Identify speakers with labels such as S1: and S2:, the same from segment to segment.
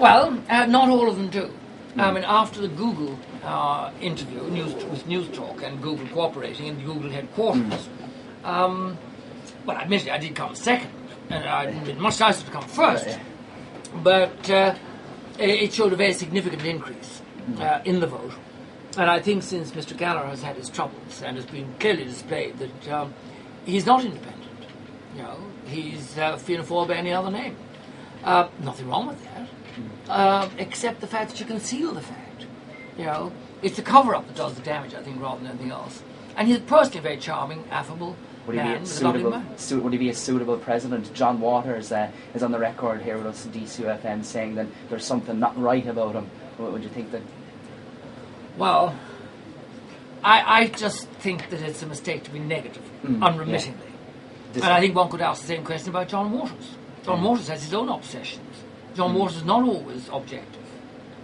S1: Well, not all of them do. I mean, after the Google interview with News Talk and Google cooperating in the Google headquarters, well, admittedly, I did come second, and it'd been much nicer to come first, but it showed a very significant increase in the vote. And I think since Mr. Gallagher has had his troubles and has been clearly displayed that he's not independent. He's feeling for by any other name. Nothing wrong with that, except the fact that you conceal the fact. It's the cover-up that does the damage, I think, rather than anything else. And he's personally very charming, affable man with a lovely mind.
S2: Would he be a suitable president? John Waters is on the record here with us at DCUfm saying that there's something not right about him. Would you think that?
S1: Well, I just think that it's a mistake to be negative, unremittingly. And I think one could ask the same question about John Waters. John Waters has his own obsessions. John Waters is not always objective.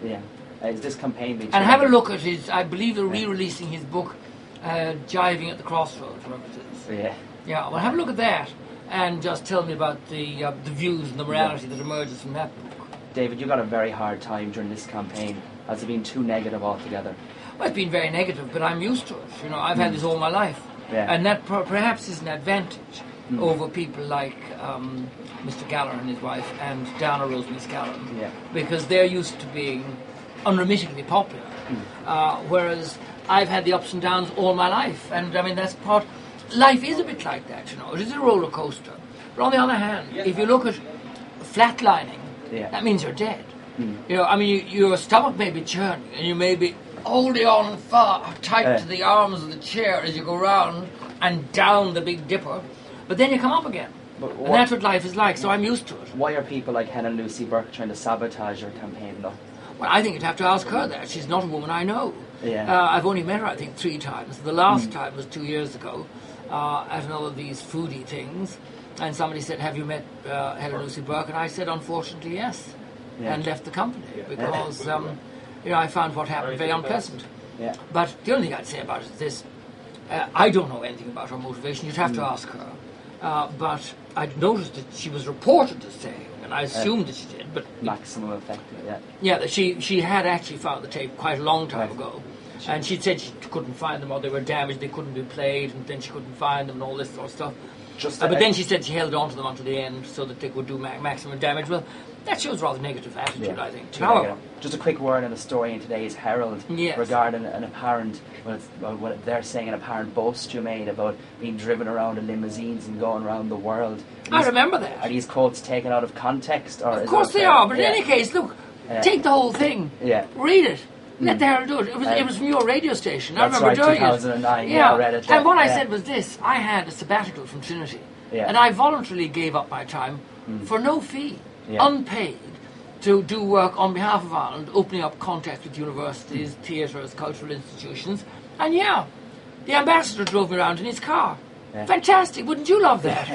S2: Yeah. Is this campaign being...
S1: And have a look at his... I believe they're re-releasing his book, Jiving at the Crossroads, whatever it is. Yeah, well, have a look at that and just tell me about the views and the morality that emerges from that book.
S2: David, you got a very hard time during this campaign. Has it been too negative altogether?
S1: Well, it's been very negative, but I'm used to it. I've had this all my life. And that perhaps is an advantage over people like Mr. Gallagher and his wife and Diana Rosemary Scallon, because they're used to being unremittingly popular, whereas I've had the ups and downs all my life, and I mean that's part. Life is a bit like that, It is a roller coaster. But on the other hand, if you look at flatlining, that means you're dead. I mean, your stomach may be churning, and you may be holding on far tight to the arms of the chair as you go round and down the Big Dipper. But then you come up again. And that's what life is like, so I'm used to it.
S2: Why are people like Helen Lucy Burke trying to sabotage your campaign, though?
S1: Well, I think you'd have to ask her that. She's not a woman I know. I've only met her, I think, 3 times. The last time was 2 years ago at another of these foodie things. And somebody said, have you met Helen Lucy Burke? And I said, unfortunately, yes. And left the company because, I found what happened very unpleasant. But the only thing I'd say about it is this. I don't know anything about her motivation. You'd have to ask her. But I'd noticed that she was reported as saying, and I assumed that she did, but...
S2: Maximum effect,
S1: that she had actually found the tape quite a long time ago. And she'd said she couldn't find them, or they were damaged, they couldn't be played, and then she couldn't find them, and all this sort of stuff. But then she said she held on to them until the end so that they could do maximum damage. Well, that shows rather negative attitude, I think. However,
S2: just a quick word on the story in today's Herald regarding an apparent, what they're saying, an apparent boast you made about being driven around in limousines and going around the world.
S1: I remember that.
S2: Are these quotes taken out of context? Or
S1: of course they are, but in any case, look, take the whole thing, read it. Let the Herald do it. It was from your radio station. I remember doing
S2: 2009, I read it.
S1: And what I said was this. I had a sabbatical from Trinity. And I voluntarily gave up my time for no fee, unpaid, to do work on behalf of Ireland, opening up contacts with universities, theatres, cultural institutions. And the ambassador drove me around in his car. Fantastic, wouldn't you love that?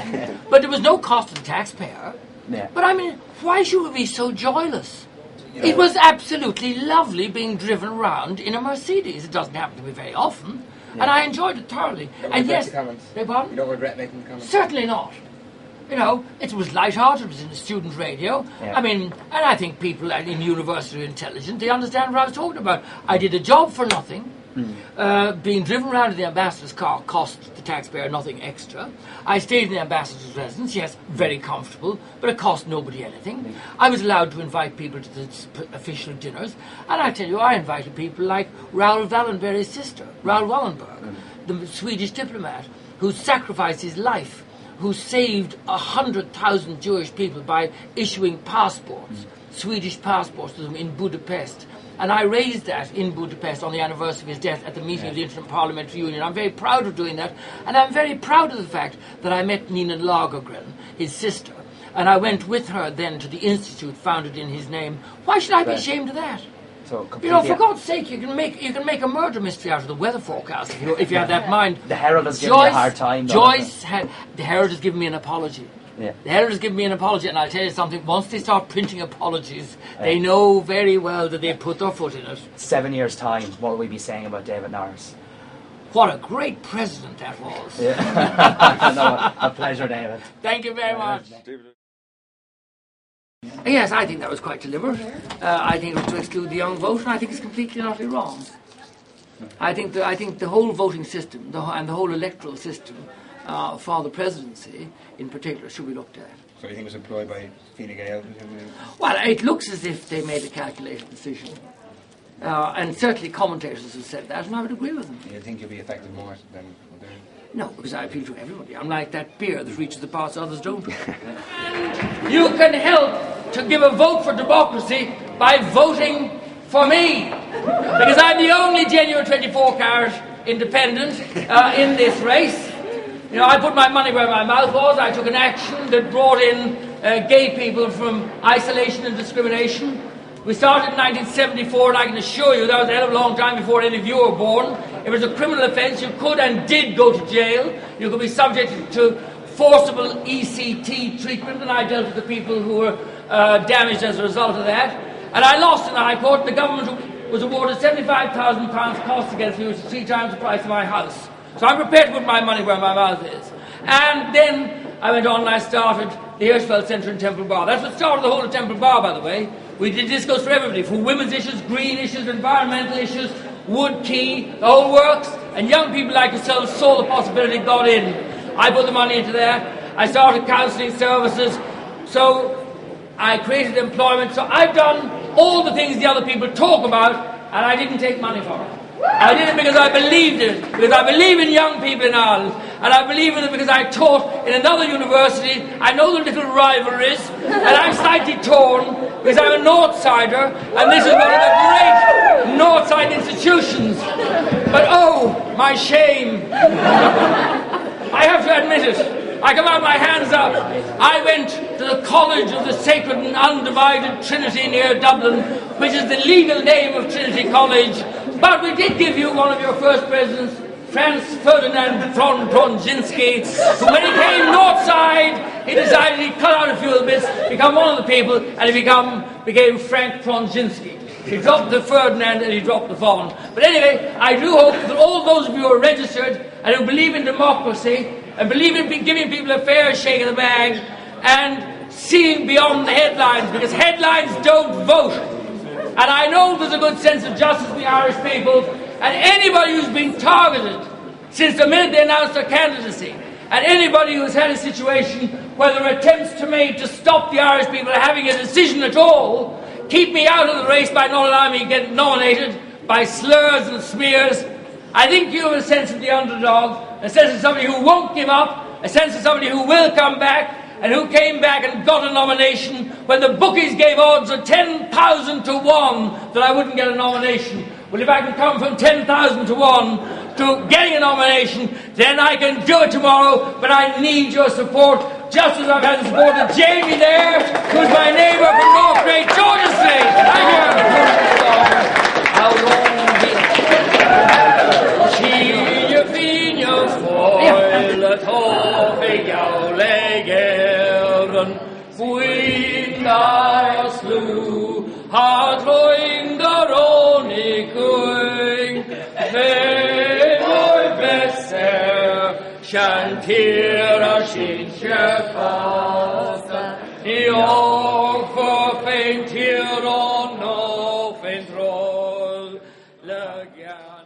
S1: But there was no cost to the taxpayer. But I mean, why should we be so joyless? It was absolutely lovely being driven around in a Mercedes. It doesn't happen to me very often. And I enjoyed it thoroughly.
S3: And yes, you don't regret making the comments?
S1: Certainly not. It was light-hearted, it was in the student radio. I mean, and I think people in university are intelligent. They understand what I was talking about. I did a job for nothing. Being driven around in the ambassador's car cost the taxpayer nothing extra. I stayed in the ambassador's residence, yes, very comfortable, but it cost nobody anything. I was allowed to invite people to the official dinners, and I tell you, I invited people like Raoul Wallenberg's sister, Raoul Wallenberg, the Swedish diplomat, who sacrificed his life, who saved 100,000 Jewish people by issuing passports, Swedish passports to them in Budapest. And I raised that in Budapest on the anniversary of his death at the meeting of the Inter-Parliamentary Union. I'm very proud of doing that. And I'm very proud of the fact that I met Nina Lagergren, his sister. And I went with her then to the institute founded in his name. Why should I be ashamed of that?
S2: So
S1: for God's sake, you can make a murder mystery out of the weather forecast if you have that mind.
S2: The Herald has given me a hard time.
S1: The Herald has given me an apology.
S2: The
S1: Herald has given me an apology, and I'll tell you something, once they start printing apologies, they know very well that they put their foot in it.
S2: 7 years' time, what will we be saying about David Norris?
S1: What a great president that was.
S2: A pleasure, David.
S1: Thank you very much. Yes, I think that was quite deliberate. I think it was to exclude the young vote, and I think it's completely and utterly wrong. I think the whole voting system and the whole electoral system for the presidency, in particular, should be looked at.
S3: So you think it was employed by Fine Gael?
S1: Well, it looks as if they made a calculated decision. And certainly commentators have said that, and I would agree with them.
S3: You think you'll be affected more than others?
S1: No, because I appeal to everybody. I'm like that beer that reaches the parts others don't. You can help to give a vote for democracy by voting for me. Because I'm the only genuine 24-carat independent in this race. You know, I put my money where my mouth was. I took an action that brought in gay people from isolation and discrimination. We started in 1974, and I can assure you that was a hell of a long time before any of you were born. It was a criminal offence. You could and did go to jail. You could be subjected to forcible ECT treatment, and I dealt with the people who were damaged as a result of that. And I lost in the High Court. The government was awarded £75,000 costs against me, which is 3 times the price of my house. So I'm prepared to put my money where my mouth is. And then I went on and I started the Hirschfeld Centre in Temple Bar. That's what started the whole of Temple Bar, by the way. We did discos for everybody, for women's issues, green issues, environmental issues, wood key, the whole works. And young people like yourselves saw the possibility, got in. I put the money into that. I started counselling services. So I created employment. So I've done all the things the other people talk about, and I didn't take money for it. I did it because I believed it, because I believe in young people in Ireland, and I believe in it because I taught in another university. I know the little rivalries, and I'm slightly torn because I'm a Northsider, and this is one of the great Northside institutions. But oh, my shame. I have to admit it. I come out my hands up. I went to the College of the Sacred and Undivided Trinity near Dublin, which is the legal name of Trinity College. But we did give you one of your first presidents, Franz Ferdinand von Brzezinski, who when he came northside, he decided he'd cut out a few of the bits, become one of the people, and he became Frank Brzezinski. He dropped the Ferdinand and he dropped the von. But anyway, I do hope that all those of you who are registered and who believe in democracy and believe in giving people a fair shake of the bag and seeing beyond the headlines, because headlines don't vote. And I know there's a good sense of justice in the Irish people, and anybody who's been targeted since the minute they announced their candidacy, and anybody who's had a situation where there are attempts to made to stop the Irish people having a decision at all, keep me out of the race by not allowing me to get nominated, by slurs and smears. I think you have a sense of the underdog, a sense of somebody who won't give up, a sense of somebody who will come back, and who came back and got a nomination when the bookies gave odds of 10,000 to 1 that I wouldn't get a nomination. Well, if I can come from 10,000 to 1 to getting a nomination, then I can do it tomorrow, but I need your support, just as I've had the support of Jamie there, who's my neighbour from North Great Georgia Street. Thank you. How long Shantira Shincha Pasta, Iog for Faintiron, no Faintrol, Legian.